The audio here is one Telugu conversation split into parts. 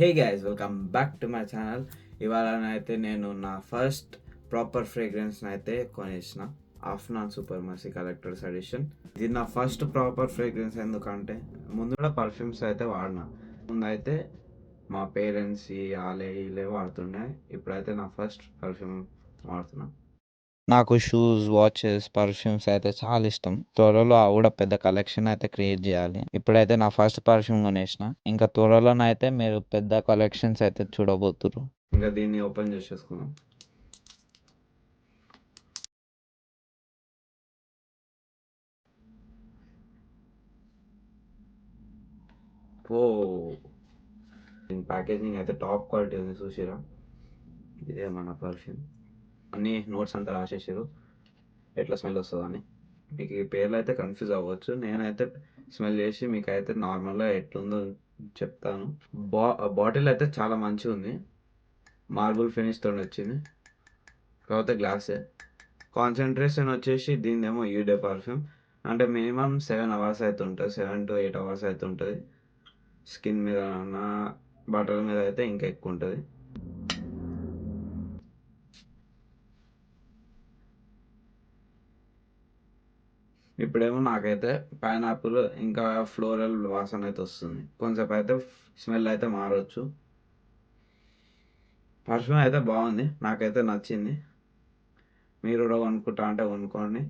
Hey guys, welcome back to my channel. ఇవాళనైతే నేను నా ఫస్ట్ ప్రాపర్ ఫ్రేగ్రెన్స్ని అయితే కొనేసిన ఆఫ్నాన్ సూపర్మసీ కలెక్టర్స్ ఎడిషన్. ఇది నా ఫస్ట్ ప్రాపర్ ఫ్రేగ్రెన్స్. ఎందుకంటే ముందు కూడా పర్ఫ్యూమ్స్ అయితే వాడినా. ముందైతే మా పేరెంట్స్ ఆలే ఇలే వాడుతుండే. ఇప్పుడైతే నా ఫస్ట్ పర్ఫ్యూమ్ వాడుతున్నా. నాకు షూస్, వాచెస్, పర్ఫ్యూమ్స్ అయితే చాలా ఇష్టం. త్వరలో ఆ కూడా పెద్ద కలెక్షన్ అయితే క్రియేట్ చేయాలి. ఇప్పుడైతే నా ఫస్ట్ పర్ఫ్యూమ్ కొనేసిన. ఇంకా త్వరలోనైతే మీరు పెద్ద కలెక్షన్స్ అయితే చూడబోతున్నారు. ఇంకా దీన్ని ఓపెన్ చేసేసుకున్నాం. ఓ, దీని ప్యాకేజింగ్ అయితే టాప్ క్వాలిటీ ఉంది, చూసిరా? ఇదే మన పర్ఫ్యూమ్. అన్ని నోట్స్ అంతా రాసేసారు ఎట్లా స్మెల్ వస్తుందని. మీకు ఈ పేర్లు అయితే కన్ఫ్యూజ్ అవ్వచ్చు. నేనైతే స్మెల్ చేసి మీకు అయితే నార్మల్గా ఎట్లుందో చెప్తాను. బాటిల్ అయితే చాలా మంచిగా ఉంది. మార్బుల్ ఫినిష్తో వచ్చింది. కాకపోతే గ్లాసే. కాన్సన్ట్రేషన్ వచ్చేసి దీనిదేమో యూడే పర్ఫ్యూమ్. అంటే మినిమం 7 hours అయితే ఉంటుంది, 7 to 8 hours అయితే ఉంటుంది. స్కిన్ మీద బట్టల మీద అయితే ఇంకా ఎక్కువ ఉంటుంది. ఇప్పుడేమో నాకైతే పైనాపిల్ ఇంకా ఫ్లోరల్ వాసన అయితే వస్తుంది. కొంచెంసేపు అయితే స్మెల్ అయితే మారవచ్చు. పర్ఫ్యూమ్ అయితే బాగుంది, నాకైతే నచ్చింది. మీరు కూడా కొనుక్కుంటా అంటే కొనుక్కోండి.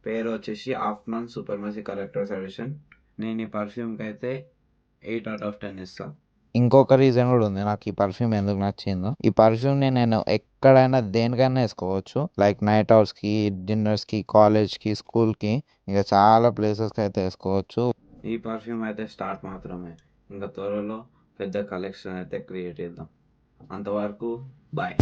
పేరు వచ్చేసి ఆఫ్నాన్ సూపర్మసీ కలెక్టర్స్ ఎడిషన్. నేను ఈ పర్ఫ్యూమ్కి అయితే 8 out of 10 ఇస్తాను. ఇంకొక రీజన్ కూడా ఉంది నాకు ఈ పర్ఫ్యూమ్ ఎందుకు నచ్చిందో. ఈ పర్ఫ్యూమ్ని నేను ఎక్కడైనా దేనికైనా వేసుకోవచ్చు. లైక్ నైట్ అవుట్స్కి, డిన్నర్స్కి, కాలేజ్కి, స్కూల్కి, ఇంకా చాలా ప్లేసెస్కి అయితే వేసుకోవచ్చు. ఈ పర్ఫ్యూమ్ అయితే స్టార్ట్ మాత్రమే. ఇంకా త్వరలో పెద్ద కలెక్షన్ అయితే క్రియేట్ చేద్దాం. అంతవరకు బాయ్.